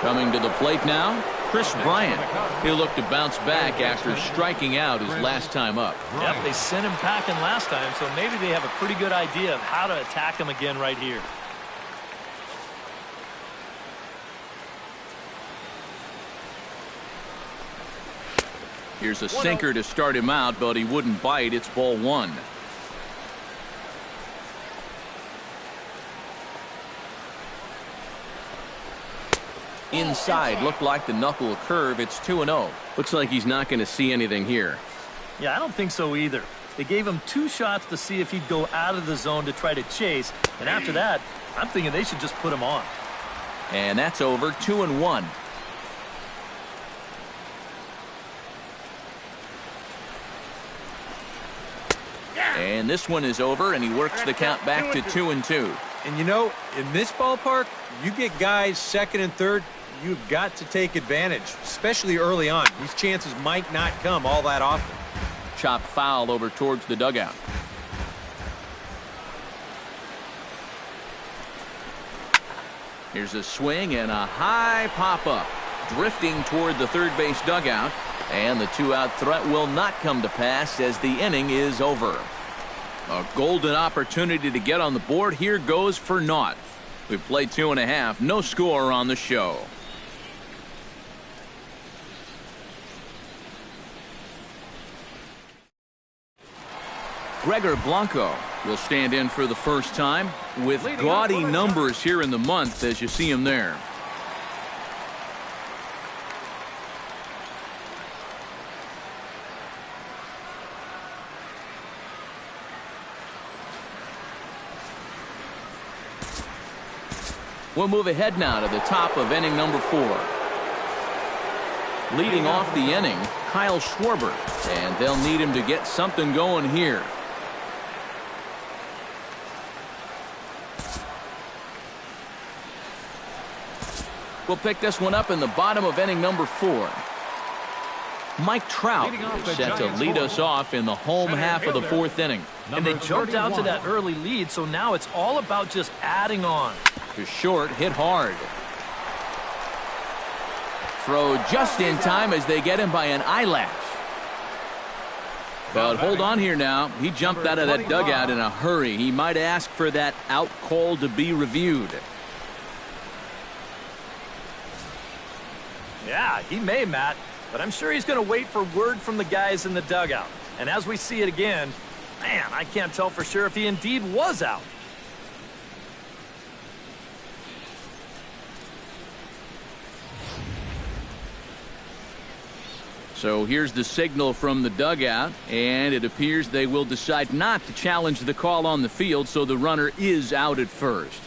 Coming to the plate now, Chris Bryant. He'll look to bounce back after striking out his last time up. Yep, they sent him packing last time, so maybe they have a pretty good idea of how to attack him again right here. Here's a sinker to start him out, but he wouldn't bite. It's ball one. Inside, looked like the knuckle curve. It's 2-0. Looks like he's not going to see anything here. Yeah, I don't think so either. They gave him 2 shots to see if he'd go out of the zone to try to chase, and after that, I'm thinking they should just put him on. And that's over. 2-1. And this one is over, and he works the count back to 2-2. And you know, in this ballpark, you get guys second and third, you've got to take advantage, especially early on. These chances might not come all that often. Chop foul over towards the dugout. Here's a swing and a high pop-up. Drifting toward the third base dugout. And the 2-out threat will not come to pass as the inning is over. A golden opportunity to get on the board. Here goes for naught. We've played 2.5. No score on the show. Gregor Blanco will stand in for the first time with gaudy numbers here in the month as you see him there. We'll move ahead now to the top of inning number 4. Leading off the inning, Kyle Schwarber, and they'll need him to get something going here. We'll pick this one up in the bottom of inning number 4. Mike Trout is set to lead us off in the home half of the 4th inning. And they jumped out to that early lead, so now it's all about just adding on. To short, hit hard. Throw just in time as they get him by an eyelash. But hold on here now. He jumped out of that dugout in a hurry. He might ask for that out call to be reviewed. Yeah, he may, Matt, but I'm sure he's going to wait for word from the guys in the dugout. And as we see it again, man, I can't tell for sure if he indeed was out. So here's the signal from the dugout, and it appears they will decide not to challenge the call on the field, so the runner is out at first.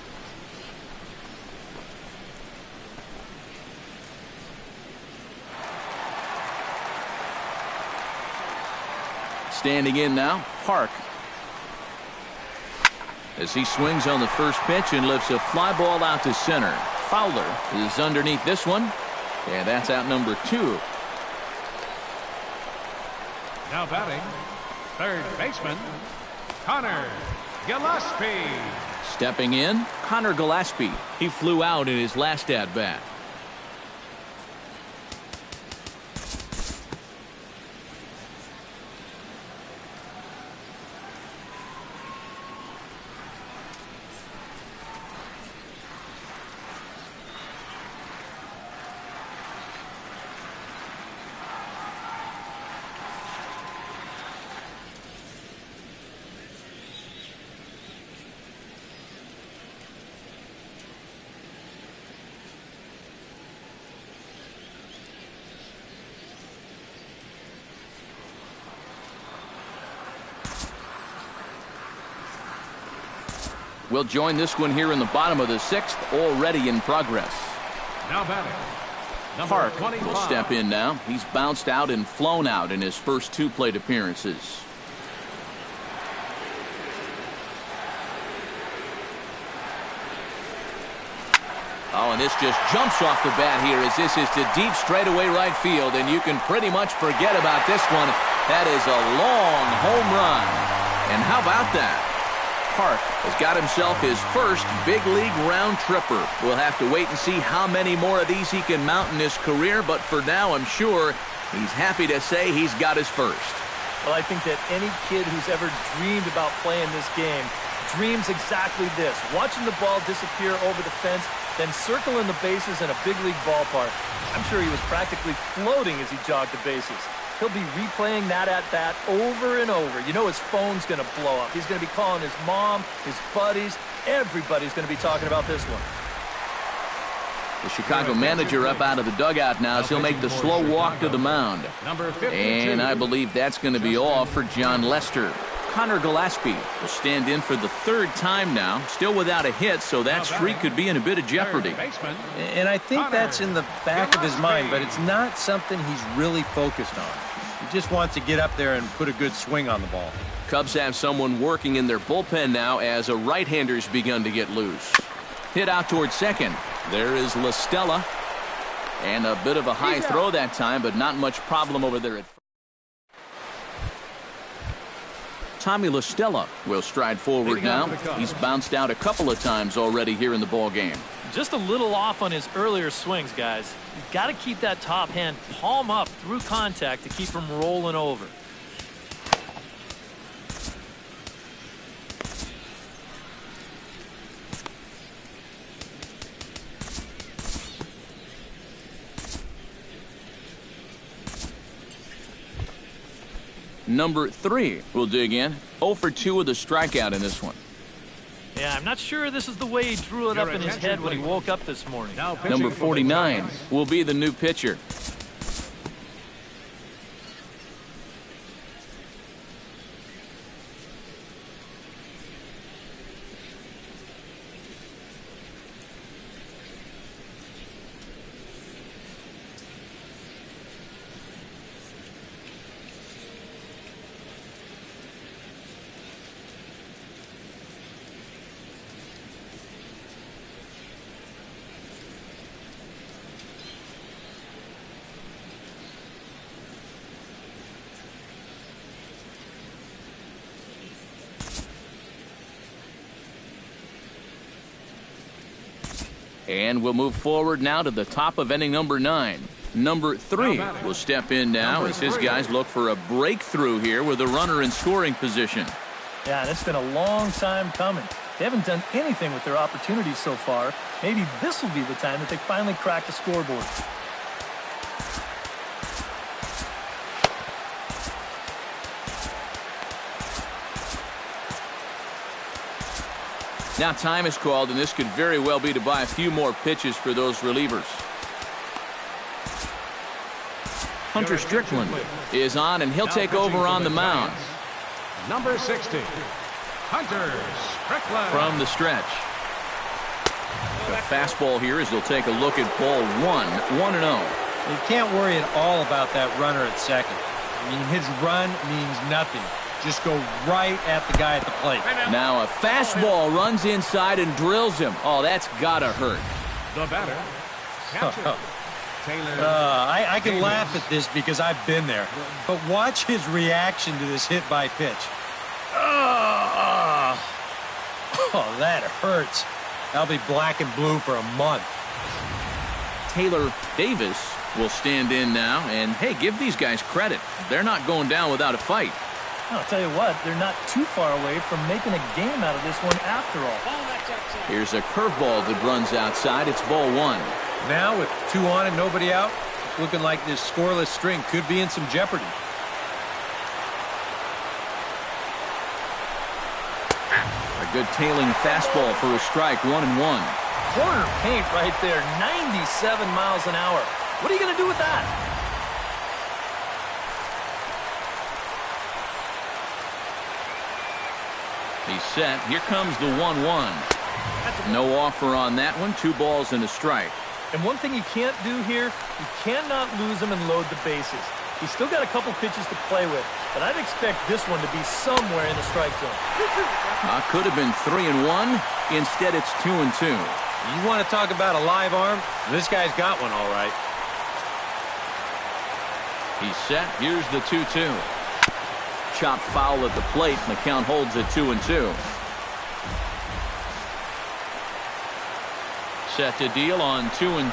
Standing in now, Park. As he swings on the first pitch and lifts a fly ball out to center. Fowler is underneath this one, and that's out number 2. Now batting, third baseman, Connor Gillespie. Stepping in, Connor Gillespie. He flew out in his last at-bat. We'll join this one here in the bottom of the 6th, already in progress. Now batting, Park will step in now. He's bounced out and flown out in his first 2 plate appearances. Oh, and this just jumps off the bat here as this is to deep straightaway right field, and you can pretty much forget about this one. That is a long home run. And how about that? park has got himself his first big league round tripper. We'll have to wait and see how many more of these he can mount in his career, but for now I'm sure he's happy to say he's got his first. Well, I think that any kid who's ever dreamed about playing this game dreams exactly this, watching the ball disappear over the fence, then circling the bases in a big league ballpark. I'm sure he was practically floating as he jogged the bases. He'll be replaying that at-bat over and over. You know his phone's going to blow up. He's going to be calling his mom, his buddies. Everybody's going to be talking about this one. The Chicago manager up out of the dugout now as he'll make the slow walk to the mound. And I believe that's going to be all for John Lester. Connor Gillespie will stand in for the third time now, still without a hit, so that streak could be in a bit of jeopardy. And I think that's in the back of his mind, but it's not something he's really focused on. He just wants to get up there and put a good swing on the ball. Cubs have someone working in their bullpen now as a right-hander's begun to get loose. Hit out towards second. There is La Stella. And a bit of a high throw that time, but not much problem over there at first. Tommy La Stella will stride forward now. He's bounced out a couple of times already here in the ball game. Just a little off on his earlier swings, guys. You've got to keep that top hand palm up through contact to keep him rolling over. Number 3 will dig in. 0 for 2 with a strikeout in this one. Yeah, I'm not sure this is the way he drew it up in his head when he woke up this morning. Number 49 will be the new pitcher. And we'll move forward now to the top of inning number 9. Number 3 will step in now as his guys look for a breakthrough here with a runner in scoring position. Yeah, and it's been a long time coming. They haven't done anything with their opportunities so far. Maybe this will be the time that they finally crack the scoreboard. Now time is called, and this could very well be to buy a few more pitches for those relievers. Hunter Strickland is on, and he'll take over on the mound. Number 60, Hunter Strickland. From the stretch. The fastball here as they'll take a look at ball 1-0. You can't worry at all about that runner at second. I mean, his run means nothing. Just go right at the guy at the plate. Now a fastball runs inside and drills him. Oh, that's gotta hurt. The batter, catcher, Taylor. I can laugh at this because I've been there. But watch his reaction to this hit by pitch. Oh, that hurts. I'll be black and blue for a month. Taylor Davis will stand in now. And, hey, give these guys credit. They're not going down without a fight. I'll tell you what, they're not too far away from making a game out of this one after all. Here's a curveball that runs outside. It's ball 1. Now with 2 on and nobody out, it's looking like this scoreless string could be in some jeopardy. A good tailing fastball for a strike, 1-1. Corner paint right there, 97 miles an hour. What are you going to do with that? He's set. Here comes the 1-1. No offer on that one. 2 balls and a strike. And one thing you can't do here, you cannot lose him and load the bases. He's still got a couple pitches to play with, but I'd expect this one to be somewhere in the strike zone. Could have been 3-1. Instead, it's 2-2. You want to talk about a live arm? This guy's got one all right. He's set. Here's the 2-2. Chopped foul at the plate, and the count holds at 2-2. Set to deal on 2-2.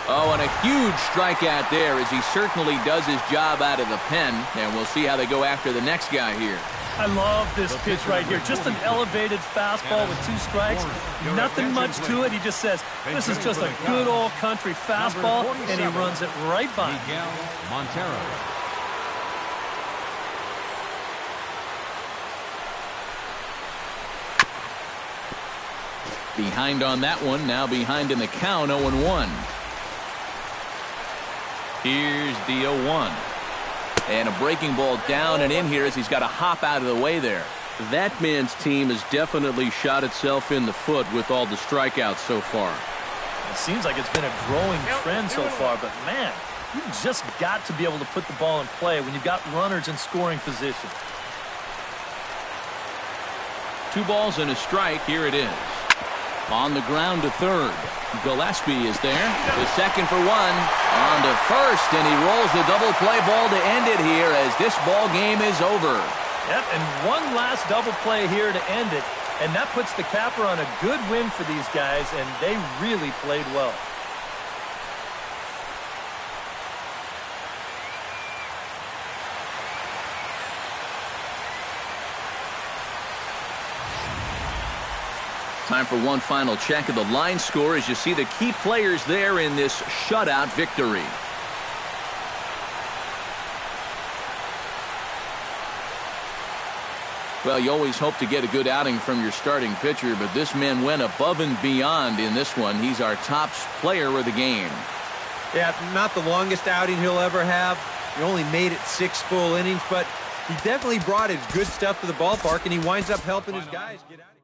Oh, and a huge strikeout there as he certainly does his job out of the pen. And we'll see how they go after the next guy here. I love this pitch right here. Just an elevated fastball with 2 strikes. Nothing much to it. He just says, this is just a good old country fastball, and he runs it right by. Miguel Montero. Behind on that one, now behind in the count, 0-1. Here's the 0-1. And a breaking ball down and in here as he's got to hop out of the way there. That man's team has definitely shot itself in the foot with all the strikeouts so far. It seems like it's been a growing trend so far, but man, you've just got to be able to put the ball in play when you've got runners in scoring position. 2 balls and a strike. Here it is. On the ground to third. Gillespie is there. The second for 1. On to first, and he rolls the double play ball to end it here as this ball game is over. Yep, and one last double play here to end it, and that puts the capper on a good win for these guys, and they really played well. Time for one final check of the line score as you see the key players there in this shutout victory. Well, you always hope to get a good outing from your starting pitcher, but this man went above and beyond in this one. He's our top player of the game. Yeah, not the longest outing he'll ever have. He only made it 6 full innings, but he definitely brought his good stuff to the ballpark, and he winds up helping his guys get out of here.